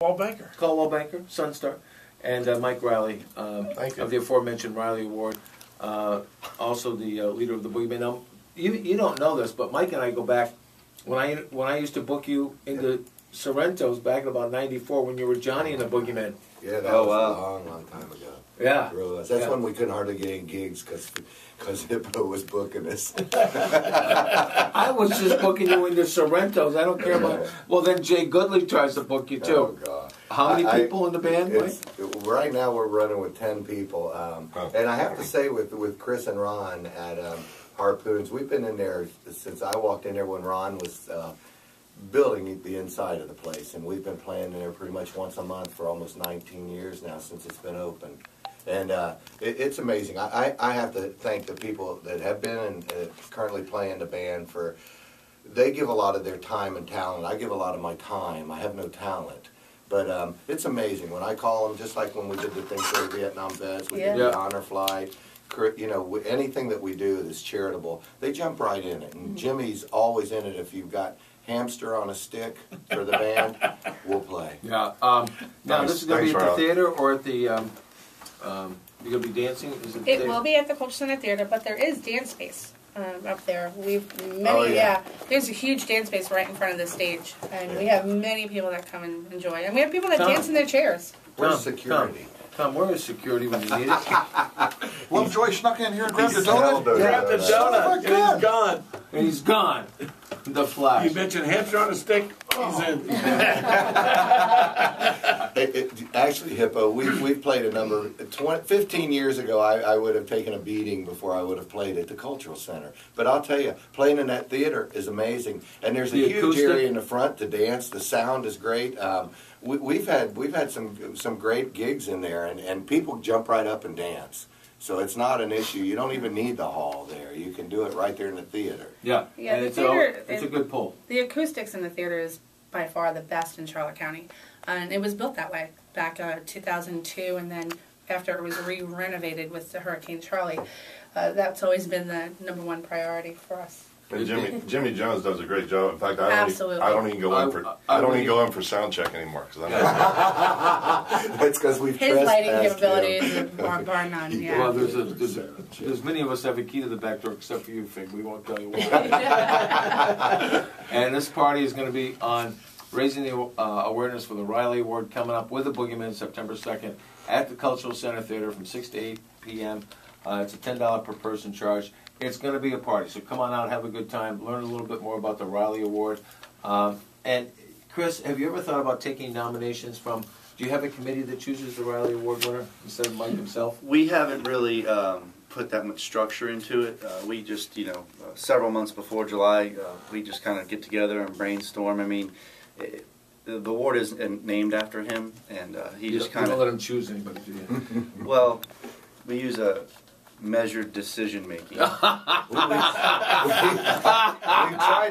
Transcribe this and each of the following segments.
Caldwell Banker, Sunstar, and Mike Riley of the aforementioned Riley Award. Also the leader of the Boogeyman. Now, you don't know this, but Mike and I go back when I used to book you into Sorrento's back in about '94 when you were Johnny and the Boogeyman. Yeah, that was a long time ago. Yeah. It really was. That's when we couldn't hardly get any gigs because Hippo was booking us. I was just booking you into Sorrento's. I don't care about. Well, then Jay Goodley tries to book you too. Oh God! How many people in the band, Mike? Right now we're running with 10 people, and I have to say with Chris and Ron at Harpoons, we've been in there since I walked in there when Ron was building the inside of the place, and we've been playing in there pretty much once a month for almost 19 years now since it's been open. And it's amazing. I have to thank the people that have been and currently playing the band for, they give a lot of their time and talent. I give a lot of my time. I have no talent. But it's amazing. When I call them, just like when we did the thing for the Vietnam vets, we did the honor flight, you know, anything that we do that's charitable, they jump right in it. And Jimmy's always in it. If you've got Hamster on a stick for the band, we'll play. Yeah. Now, this is going to be at the theater or at the, you're going to be dancing? Is it will be at the Cultural Center Theater, but there is dance space up there. There's a huge dance space right in front of the stage, and we have many people that come and enjoy. And we have people that dance in their chairs. Where's security? Tom, where is security when you need it? Lovejoy snuck in here and grabbed the donut. Grabbed the donut, and he's gone. And he's gone. The Flash. You mentioned Hamster on a stick, he's in. Actually, Hippo, we've played a number. 15 years ago, I would have taken a beating before I would have played at the Cultural Center. But I'll tell you, playing in that theater is amazing. And there's a huge area in the front to dance. The sound is great. We've had some great gigs in there, and people jump right up and dance. So it's not an issue. You don't even need the hall there. You can do it right there in the theater. Yeah, and it's a good pull. The acoustics in the theater is by far the best in Charlotte County. And it was built that way back in 2002, and then after it was re-renovated with the Hurricane Charlie, that's always been the #1 priority for us. And Jimmy Jones does a great job. In fact, I don't even go in for sound check anymore because I'm. That's because we've his lighting capabilities are bar none. Yeah. Well, there's many of us have a key to the back door except for you, Fig. We won't tell you why. And this party is going to be on raising the awareness for the Riley Award coming up with the Boogeyman September 2nd at the Cultural Center Theater from 6 to 8 p.m. It's a $10 per person charge. It's going to be a party, so come on out, have a good time, learn a little bit more about the Riley Award. And Chris, have you ever thought about taking nominations from, do you have a committee that chooses the Riley Award winner instead of Mike himself? We haven't really put that much structure into it. We just, several months before July, we just kind of get together and brainstorm. I mean, the award is named after him, and he just kind of... You don't let him choose anybody, do you? Well, we use a measured decision making. We tried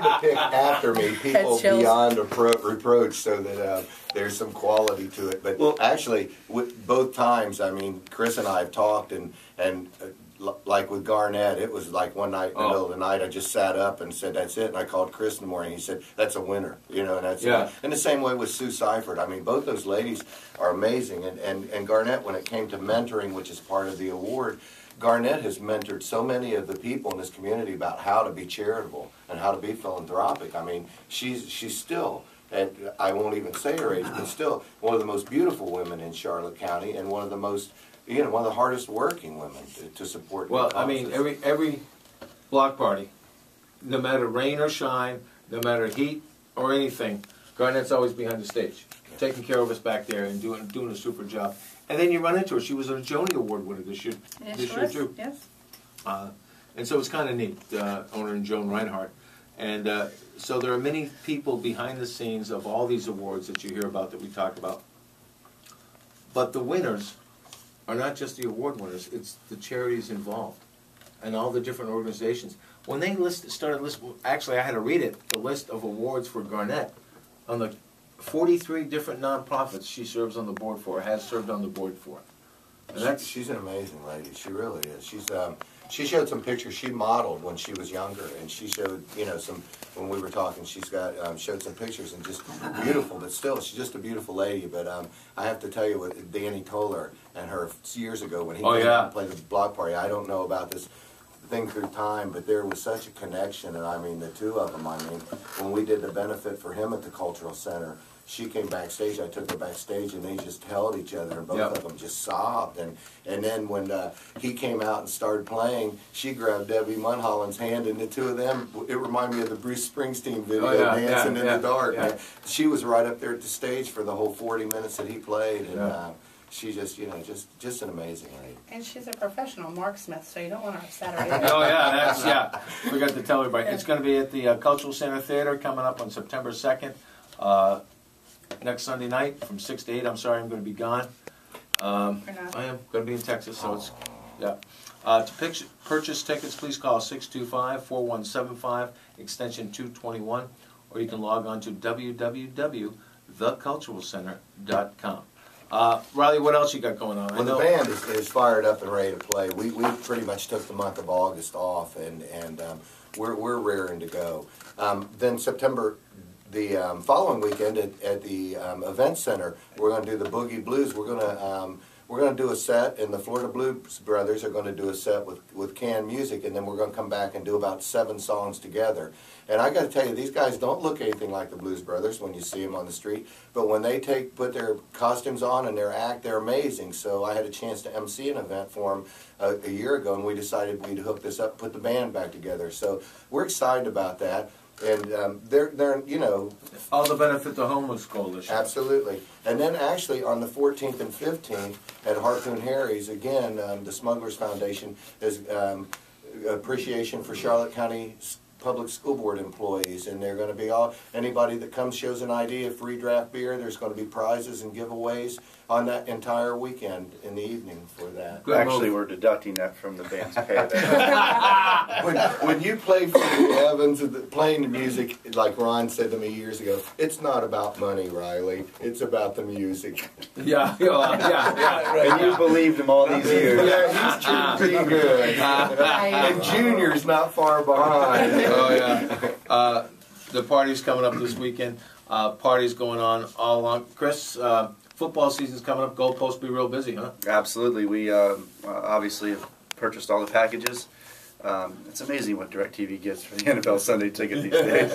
to pick after me people beyond reproach so that there's some quality to it. But actually, both times, I mean, Chris and I have talked, and like with Garnett, it was like one night in the middle of the night, I just sat up and said, that's it. And I called Chris in the morning. He said, that's a winner. And that's it. And the same way with Sue Seifert. I mean, both those ladies are amazing. And Garnett, when it came to mentoring, which is part of the award, Garnett has mentored so many of the people in this community about how to be charitable and how to be philanthropic. I mean, she's still, and I won't even say her age, but still one of the most beautiful women in Charlotte County and one of the most, one of the hardest working women to support. Well, I mean, every block party, no matter rain or shine, no matter heat or anything, Garnett's always behind the stage, taking care of us back there and doing a super job. And then you run into her. She was a Joni Award winner this year. This year too. Yes. And so it's kind of neat, owner and Joan Reinhardt. And so there are many people behind the scenes of all these awards that you hear about, that we talk about. But the winners are not just the award winners, it's the charities involved and all the different organizations. When they started listing, actually I had to read it, the list of awards for Garnett on the 43 different nonprofits she serves on the board for, has served on the board for. And she's an amazing lady. She really is. she showed some pictures. She modeled when she was younger, and she showed, some, when we were talking, she's got, showed some pictures, and just beautiful, but still, she's just a beautiful lady. But I have to tell you what Danny told her and her years ago when he came out and played the block party. I don't know about this thing through time, but there was such a connection, and I mean, the two of them, when we did the benefit for him at the Cultural Center, she came backstage, I took her backstage, and they just held each other, and both of them just sobbed. And then when he came out and started playing, she grabbed Debbie Mulholland's hand, and the two of them, it reminded me of the Bruce Springsteen video, Dancing in the Dark. Yeah. She was right up there at the stage for the whole 40 minutes that he played, and she just, just an amazing lady. And she's a professional marksmith, so you don't want to upset her. Oh yeah, forgot to tell everybody. It's going to be at the Cultural Center Theater coming up on September 2nd. Next Sunday night from 6 to 8. I'm sorry, I'm going to be gone. I am going to be in Texas, so it's, to purchase tickets, please call 625-4175, extension 221, or you can log on to www.theculturalcenter.com. Riley, what else you got going on? Well, the band is fired up and ready to play. We pretty much took the month of August off, and we're raring to go. Then September, the following weekend at the event center, we're going to do the Boogie Blues. We're going to do a set, and the Florida Blues Brothers are going to do a set with canned music, and then we're going to come back and do about 7 songs together. And I got to tell you, these guys don't look anything like the Blues Brothers when you see them on the street, but when they put their costumes on and their act, they're amazing. So I had a chance to MC an event for them a year ago, and we decided we'd hook this up, put the band back together. So we're excited about that. And they're all the benefit the Homeless Coalition. Absolutely. And then actually on the 14th and 15th at Harpoon Harry's, again, the Smugglers Foundation is appreciation for Charlotte County Public School Board employees, and they're going to be anybody that comes shows an ID of free draft beer. There's going to be prizes and giveaways on that entire weekend in the evening for that. Actually, we're deducting that from the band's pay. when you play for the Evans, playing the music, like Ron said to me years ago, it's not about money, Riley. It's about the music. Yeah. And you believed him all these years. Yeah, he's pretty good. And Junior's not far behind. Oh yeah. The party's coming up this weekend. Parties going on all along. Chris, football season's coming up. Goalpost be real busy, huh? Absolutely. We obviously have purchased all the packages. It's amazing what DirecTV gets for the NFL Sunday ticket these days.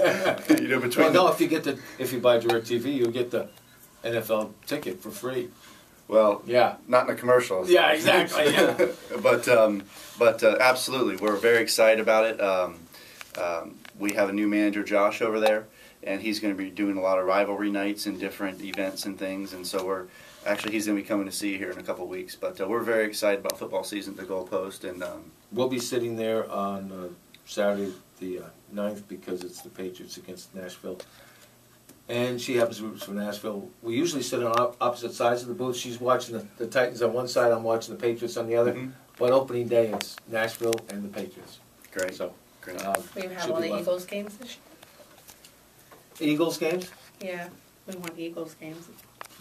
If you buy DirecTV, you'll get the NFL ticket for free. Well, not in a commercial. Yeah, exactly. Yeah. but absolutely, we're very excited about it. We have a new manager, Josh, over there, and he's going to be doing a lot of rivalry nights and different events and things. And so he's going to be coming to see you here in a couple of weeks. But we're very excited about football season at the Goalpost, and we'll be sitting there on Saturday the 9th because it's the Patriots against Nashville. And she happens to root for Nashville. We usually sit on opposite sides of the booth. She's watching the Titans on one side, I'm watching the Patriots on the other. Mm-hmm. But opening day, it's Nashville and the Patriots. Great. So, we have all the Eagles games this year. Eagles games? Yeah, we want Eagles games.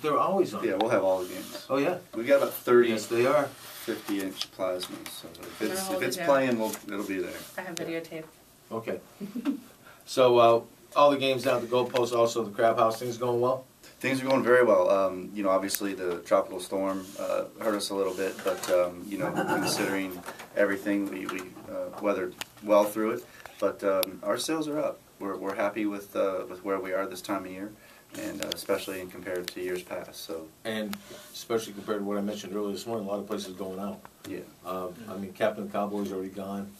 They're always on. Yeah, we'll have all the games. Oh yeah. We've got about 30. Yes, they are. 50-inch plasmas. So if it's playing, it'll be there. I have videotape. Okay. So all the games down at the Goalpost, also the Crab House, things going well? Things are going very well. Obviously the tropical storm hurt us a little bit, but considering everything, we weathered well through it. But our sales are up. We're happy with where we are this time of year, and especially compared to years past. So, and especially compared to what I mentioned earlier this morning, a lot of places going out. Yeah. I mean, Captain Cowboy's already gone.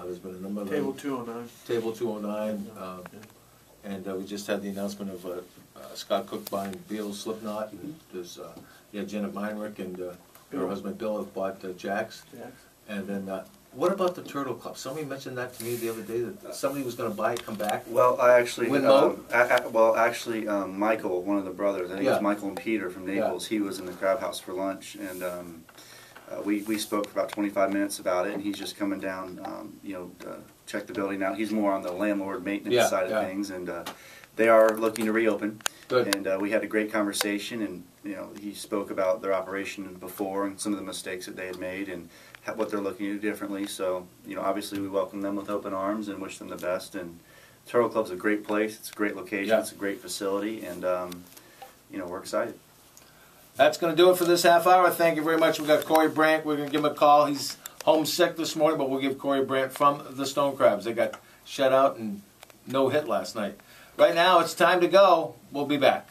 There's been a number of Table 209. Table 209. And we just had the announcement of Scott Cook buying Beal's Slipknot. Mm-hmm. There's Janet Meinrich and her husband Bill have bought Jack's. And then what about the Turtle Club? Somebody mentioned that to me the other day that somebody was going to buy it, come back. Well, actually, Michael, one of the brothers, I think it was Michael and Peter from Naples. He was in the Crab House for lunch, and we spoke for about 25 minutes about it. And he's just coming down, check the building out. He's more on the landlord maintenance side of things, and they are looking to reopen. Good. And we had a great conversation, and he spoke about their operation before and some of the mistakes that they had made and what they're looking to do differently. So obviously we welcome them with open arms and wish them the best. And Turtle Club's a great place. It's a great location. Yeah. It's a great facility, and we're excited. That's going to do it for this half hour. Thank you very much. We got Corey Brandt. We're going to give him a call. He's homesick this morning, but we'll give Corey Brandt from the Stone Crabs. They got shut out and no hit last night. Right now, it's time to go. We'll be back.